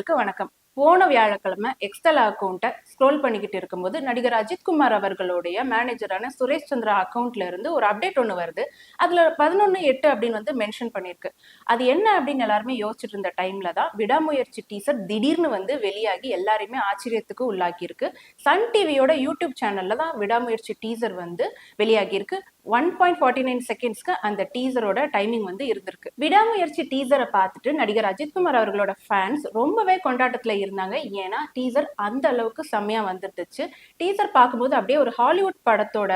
நேயர்களுக்கு வணக்கம். போன வியாழக்கிழமை எக்ஸ்டல் அக்கௌண்ட்டை ஸ்க்ரோல் பண்ணிக்கிட்டு இருக்கும்போது நடிகர் அஜித்குமார் அவர்களுடைய மேனேஜரான சுரேஷ் சந்திரா அக்கௌண்ட்ல இருந்து ஒரு அப்டேட் ஒன்று வருது. அதுல 11/8 அப்படின்னு வந்து மென்ஷன் பண்ணிருக்கு. அது என்ன அப்படின்னு எல்லாருமே யோசிச்சுட்டு இருந்த டைம்ல தான் விடாமுயற்சி டீசர் திடீர்னு வந்து வெளியாகி எல்லாரையுமே ஆச்சரியத்துக்கு உள்ளாக்கி இருக்கு. சன் டிவியோட யூடியூப் சேனல்ல தான் விடாமுயற்சி டீசர் வந்து வெளியாகி இருக்கு. 1.49 செகண்ட்ஸ்க்கு அந்த டீசரோட டைமிங் வந்து இருந்திருக்கு. விடாமுயற்சி டீசரை பார்த்துட்டு நடிகர் அஜித்குமார் அவர்களோட ஃபேன்ஸ் ரொம்பவே கொண்டாட்டத்துல இருந்தாங்க. ஏன்னா டீசர் அந்த அளவுக்கு செம்மையா வந்துருந்துச்சு. டீசர் பார்க்கும்போது அப்படியே ஒரு ஹாலிவுட் படத்தோட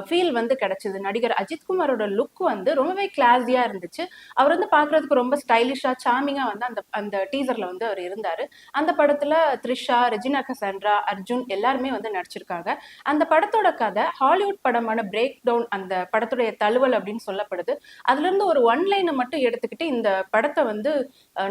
ஃபீல் வந்து கிடைச்சது. நடிகர் அஜித்குமாரோட லுக் வந்து ரொம்பவே கிளாஸியா இருந்துச்சு. அவர் வந்து பார்க்கறதுக்கு ரொம்ப ஸ்டைலிஷா சாமிங்கா வந்து அந்த அந்த டீசர்ல வந்து அவர் இருந்தாரு. அந்த படத்துல த்ரிஷா, ரெஜினா கசாண்ட்ரா, அர்ஜுன் எல்லாருமே வந்து நடிச்சிருக்காங்க. அந்த படத்தோட கதை ஹாலிவுட் படமான பிரேக் டவுன், அந்த படத்துடைய தழுவல் அப்படின்னு சொல்லப்படுது. அதுல இருந்து ஒரு ஒன் லைனை மட்டும் எடுத்துக்கிட்டு இந்த படத்தை வந்து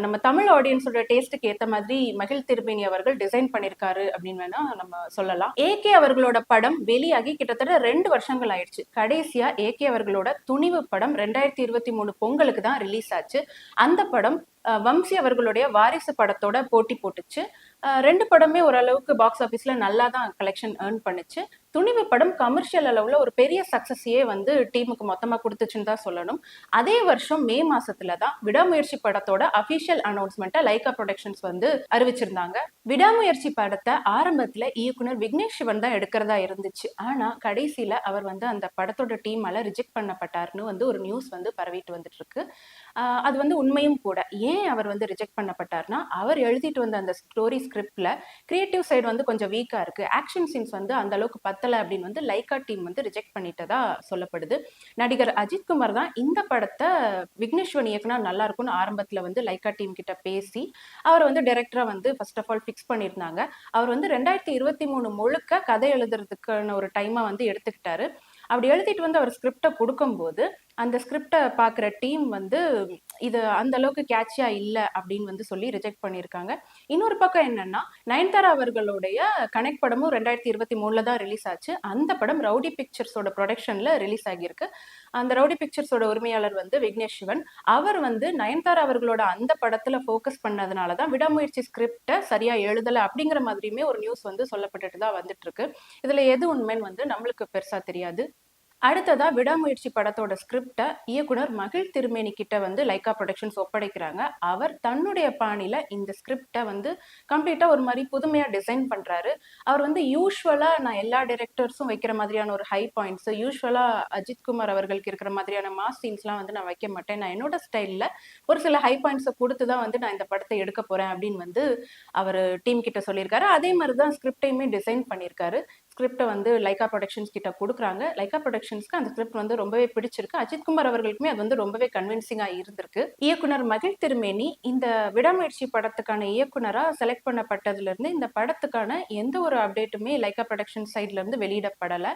நம்ம தமிழ் ஆடியன்ஸோட டேஸ்ட்டுக்கு ஏத்த மாதிரி மகிழ் திருமேனி அவர்கள் டிசைன் பண்ணிருக்காரு அப்படின்னு வேணா நம்ம சொல்லலாம். ஏகே அவர்களோட படம் வெளியாகி கிட்டத்தட்ட 2 வருஷங்கள் ஆயிடுச்சு. கடைசியா ஏகே அவர்களோட துணிவு படம் 2023 பொங்கலுக்கு தான் ரிலீஸ் ஆச்சு. அந்த படம் வம்சி அவர்களுடைய வாரிசு படத்தோட போட்டி போட்டுச்சு. 2 படமே ஓரளவுக்கு பாக்ஸ் ஆஃபீஸ்ல நல்லா தான் கலெக்ஷன் ஏர்ன் பண்ணுச்சு. துணிவு படம் கமர்ஷியல் அளவுல ஒரு பெரிய சக்சஸையே வந்து டீமுக்கு மொத்தமா கொடுத்துச்சுன்னு தான் சொல்லணும். அதே வருஷம் மே மாசத்துல தான் விடாமுயற்சி படத்தோட அபிஷியல் அனௌன்ஸ்மெண்ட்டை லைகா ப்ரொடக்ஷன்ஸ் வந்து அறிவிச்சிருந்தாங்க. விடாமுயற்சி படத்தை ஆரம்பத்துல இயக்குனர் விக்னேஷ் சிவன் தான் எடுக்கிறதா இருந்துச்சு. ஆனா கடைசியில அவர் வந்து அந்த படத்தோட டீமால ரிஜெக்ட் பண்ணப்பட்டாருன்னு வந்து ஒரு நியூஸ் வந்து பரவிட்டு வந்துட்டு இருக்கு. அது வந்து உண்மையும் கூட. ஏன் அவர் வந்து ரிஜெக்ட் பண்ணப்பட்டார்னா, அவர் எழுதிட்டு வந்த அந்த ஸ்டோரி ஸ்கிரிப்ட்ல கிரியேட்டிவ் சைடு வந்து கொஞ்சம் வீக்கா இருக்கு, ஆக்ஷன் சீன்ஸ் வந்து அந்த அளவுக்கு பத்தல அப்படின்னு வந்து லைகா டீம் வந்து ரிஜெக்ட் பண்ணிட்டதா சொல்லப்படுது. நடிகர் அஜித்குமார் தான் இந்த படத்தை விக்னேஸ்வன் இயக்குனா நல்லா இருக்கும்னு ஆரம்பத்துல வந்து லைகா டீம் கிட்ட பேசி அவர் வந்து டைரக்டரா வந்து ஃபர்ஸ்ட் ஆஃப் ஆல் ஃபிக்ஸ் பண்ணியிருந்தாங்க. அவர் வந்து 2023 முழுக்க கதை எழுதுறதுக்கான ஒரு டைமா வந்து எடுத்துக்கிட்டாரு. அப்படி எழுதிட்டு வந்து அவர் ஸ்கிரிப்டை கொடுக்கும்போது அந்த ஸ்கிரிப்டை பார்க்குற டீம் வந்து இது அந்த அளவுக்கு கேட்சியா இல்லை அப்படின்னு வந்து சொல்லி ரிஜெக்ட் பண்ணியிருக்காங்க. இன்னொரு பக்கம் என்னன்னா, நயன்தாரா அவர்களுடைய கனெக்ட் படமும் 2023 தான் ரிலீஸ் ஆச்சு. அந்த படம் ரவுடி பிக்சர்ஸோட ப்ரொடக்ஷன்ல ரிலீஸ் ஆகியிருக்கு. அந்த ரவுடி பிக்சர்ஸோட உரிமையாளர் வந்து விக்னேஷ் சிவன். அவர் வந்து நயன்தாரா அவர்களோட அந்த படத்துல ஃபோக்கஸ் பண்ணதுனால தான் விடாமுயற்சி ஸ்கிரிப்டை சரியா எழுதலை அப்படிங்கிற மாதிரியுமே ஒரு நியூஸ் வந்து சொல்லப்பட்டுட்டு தான் வந்துட்டு இருக்கு. இதுல எது உண்மைன்னு வந்து நம்மளுக்கு பெருசா தெரியாது. அடுத்ததா விடாமுயற்சி படத்தோட ஸ்கிரிப்டை இயக்குனர் மகிழ் திருமேனி கிட்ட வந்து லைகா ப்ரொடக்ஷன்ஸ் ஒப்படைக்கிறாங்க. அவர் தன்னுடைய பாணியில இந்த ஸ்கிரிப்டை வந்து கம்ப்ளீட்டா ஒரு மாதிரி புதுமையா டிசைன் பண்றாரு. அவர் வந்து யூஸ்வலா நான் எல்லா டைரக்டர்ஸும் வைக்கிற மாதிரியான ஒரு ஹை பாயிண்ட்ஸ், யூஸ்வலா அஜித்குமார் அவர்களுக்கு இருக்கிற மாதிரியான மாஸ் சீன்ஸ்லாம் வந்து நான் வைக்க மாட்டேன், நான் என்னோட ஸ்டைல்ல ஒரு சில ஹை பாயிண்ட்ஸை கொடுத்து தான் வந்து நான் இந்த படத்தை எடுக்க போறேன் அப்படின்னு வந்து அவர் டீம் கிட்ட சொல்லியிருக்காரு. அதே மாதிரி தான் ஸ்கிரிப்டையுமே டிசைன் பண்ணியிருக்காரு. ஸ்கிரிப்டை வந்து லைகா ப்ரொடக்ஷன்ஸ் கிட்ட கொடுக்குறாங்க. லைகா ப்ரொடக்ஷன்ஸ்க்கு அந்த ஸ்கிரிப்ட் வந்து ரொம்பவே பிடிச்சிருக்கு. அஜித்குமார் அவர்களுக்குமே அது வந்து ரொம்பவே கன்வின்சிங்கா இருந்திருக்கு. இயக்குனர் மகிழ் திருமேனி இந்த விடாமுயற்சி படத்துக்கான இயக்குனரா செலக்ட் பண்ணப்பட்டதுல இருந்து இந்த படத்துக்கான எந்த ஒரு அப்டேட்டுமே லைகா ப்ரொடக்ஷன் சைட்ல இருந்து வெளியிடப்படலை.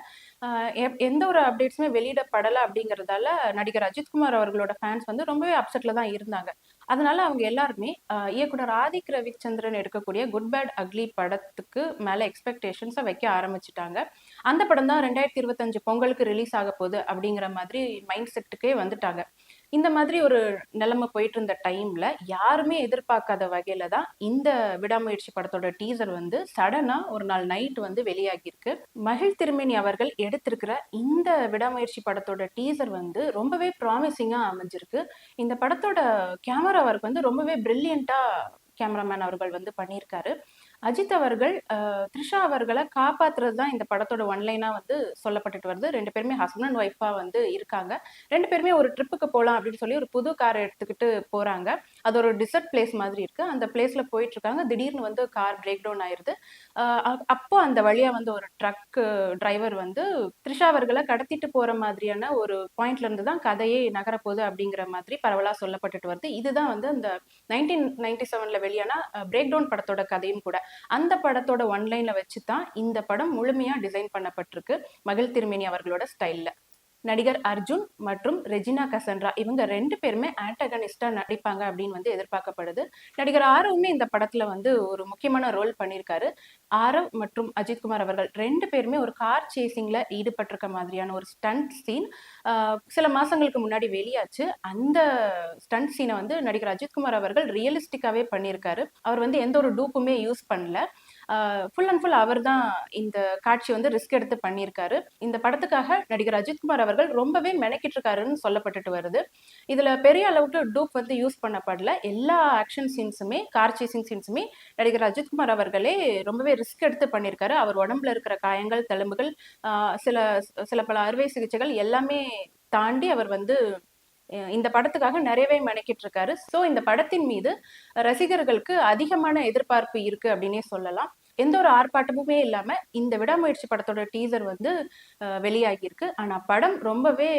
எந்த ஒரு அப்டேட்ஸுமே வெளியிடப்படலை அப்படிங்கிறதால நடிகர் அஜித்குமார் அவர்களோட ஃபேன்ஸ் வந்து ரொம்பவே அப்செட்ல தான் இருந்தாங்க. அதனால அவங்க எல்லாருமே இயக்குனர் ஆதிக் ரவிச்சந்திரன் எடுக்கக்கூடிய குட் பேட் அக்லி படத்துக்கு மேல எக்ஸ்பெக்டேஷன்ஸை வைக்க ஆரம்பிச்சுட்டாங்க. அந்த படம் தான் 2025 பொங்கலுக்கு ரிலீஸ் ஆக போகுது அப்படிங்கிற மாதிரி மைண்ட் செட்டுக்கே வந்துட்டாங்க. இந்த மாதிரி ஒரு நிலைமை போயிட்டு இருந்த டைம்ல யாருமே எதிர்பார்க்காத வகையில தான் இந்த விடாமுயற்சி படத்தோட டீசர் வந்து சடனா ஒரு நாள் நைட் வந்து வெளியாகிருக்கு. மகிழ் திருமேனி அவர்கள் எடுத்திருக்கிற இந்த விடாமுயற்சி படத்தோட டீசர் வந்து ரொம்பவே ப்ராமிசிங்கா அமைஞ்சிருக்கு. இந்த படத்தோட கேமரா ஒர்க் வந்து ரொம்பவே பிரில்லியண்டா கேமராமேன் அவர்கள் வந்து பண்ணியிருக்காரு. அஜித் அவர்கள் த்ரிஷா அவர்களை காப்பாத்துறது தான் இந்த படத்தோட ஒன்லைனா வந்து சொல்லப்பட்டுட்டு வருது. 2 பேருமே ஹஸ்பண்ட் அண்ட் ஒய்ஃபா வந்து இருக்காங்க. 2 பேருமே ஒரு ட்ரிப்புக்கு போகலாம் அப்படின்னு சொல்லி ஒரு புது காரை எடுத்துக்கிட்டு போறாங்க. அது ஒரு டிசர்ட் பிளேஸ் மாதிரி இருக்கு. அந்த பிளேஸ்ல போயிட்டு இருக்காங்க. திடீர்னு வந்து கார் பிரேக் டவுன் ஆயிருது. அப்போ அந்த வழியா வந்து ஒரு ட்ரக் டிரைவர் வந்து த்ரிஷா அவர்களை கடத்திட்டு போற மாதிரியான ஒரு பாயிண்ட்ல இருந்து தான் கதையே நகரப்போகுது அப்படிங்கிற மாதிரி பரவலா சொல்லப்பட்டுட்டு வருது. இதுதான் வந்து அந்த 1997ல வெளியான பிரேக் டவுன் படத்தோட கதையும் கூட. அந்த படத்தோட ஒன்லைன்ல வச்சு தான் இந்த படம் முழுமையா டிசைன் பண்ணப்பட்டிருக்கு மகிழ் திருமேனி அவர்களோட ஸ்டைல்ல. நடிகர் அர்ஜுன் மற்றும் ரெஜினா கசன்ரா இவங்க 2 பேருமே ஆன்டகனிஸ்டா நடிப்பாங்க அப்படின்னு வந்து எதிர்பார்க்கப்படுது. நடிகர் ஆரவுமே இந்த படத்துல வந்து ஒரு முக்கியமான ரோல் பண்ணியிருக்காரு. ஆரவ் மற்றும் அஜித்குமார் அவர்கள் 2 பேருமே ஒரு கார் சேசிங்ல ஈடுபட்டிருக்க மாதிரியான ஒரு ஸ்டண்ட் சீன் சில மாசங்களுக்கு முன்னாடி வெளியாச்சு. அந்த ஸ்டண்ட் சீனை வந்து நடிகர் அஜித்குமார் அவர்கள் ரியலிஸ்டிக்காவே பண்ணியிருக்காரு. அவர் வந்து எந்த ஒரு டூப்புமே யூஸ் பண்ணல. ஃபுல் அண்ட் ஃபுல் அவர் தான் இந்த காட்சி வந்து ரிஸ்க் எடுத்து பண்ணியிருக்காரு. இந்த படத்துக்காக நடிகர் அஜித்குமார் அவர்கள் ரொம்பவே மெனக்கிட்டு இருக்காருன்னு சொல்லப்பட்டுட்டு வருது. இதுல பெரிய அளவுக்கு டூப் வந்து யூஸ் பண்ணப்படல. எல்லா ஆக்ஷன் சீன்ஸுமே, கார் சேசிங் சீன்ஸுமே நடிகர் அஜித்குமார் அவர்களே ரொம்பவே ரிஸ்க் எடுத்து பண்ணியிருக்காரு. அவர் உடம்புல இருக்கிற காயங்கள், தழும்புகள், சில சில பல அறுவை சிகிச்சைகள் எல்லாமே தாண்டி அவர் வந்து இந்த படத்துக்காக நிறையவே மெனக்கிட்டு இருக்காரு. ஸோ இந்த படத்தின் மீது ரசிகர்களுக்கு அதிகமான எதிர்பார்ப்பு இருக்கு அப்படின்னே சொல்லலாம். எந்த ஒரு ஆர்ப்பாட்டமுமே இல்லாம இந்த விடாமுயற்சி படத்தோட டீசர் வந்து வெளியாகியிருக்கு. ஆனா படம் ரொம்பவே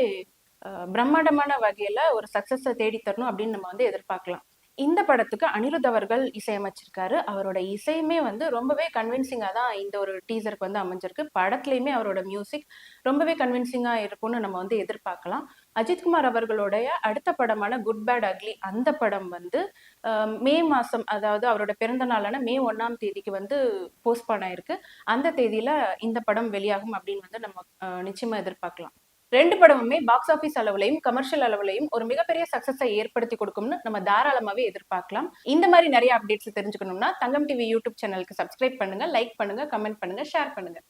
பிரம்மாண்டமான வகையில ஒரு சக்சஸை தேடி தரணும் அப்படின்னு நம்ம வந்து எதிர்பார்க்கலாம். இந்த படத்துக்கு அனிருத் அவர்கள் இசையமைச்சிருக்காரு. அவரோட இசையுமே வந்து ரொம்பவே கன்வின்சிங்கா தான் இந்த ஒரு டீசருக்கு வந்து அமைஞ்சிருக்கு. படத்துலயுமே அவரோட மியூசிக் ரொம்பவே கன்வின்சிங்கா இருக்கும்னு நம்ம வந்து எதிர்பார்க்கலாம். அஜித்குமார் அவர்களுடைய அடுத்த படமான குட் பேட் அக்லி அந்த படம் வந்து மே மாசம், அதாவது அவரோட பிறந்த நாளான மே 1ஆம் தேதிக்கு வந்து போஸ்ட்பான் ஆயிருக்கு. அந்த தேதியில இந்த படம் வெளியாகும் அப்படின்னு வந்து நம்ம நிச்சயமா எதிர்பார்க்கலாம். 2 படமுமே பாக்ஸ் ஆபீஸ் அளவுலையும் கமர்ஷியல் அளவுலையும் ஒரு மிகப்பெரிய சக்சஸை ஏற்படுத்தி கொடுக்கும்னு நம்ம தாராளமாவே எதிர்பார்க்கலாம். இந்த மாதிரி நிறைய அப்டேட்ஸ் தெரிஞ்சுக்கணும்னா தங்கம் டிவி யூடியூப் சேனலுக்கு சப்ஸ்கிரைப் பண்ணுங்க, லைக் பண்ணுங்க, கமெண்ட் பண்ணுங்க, ஷேர் பண்ணுங்க.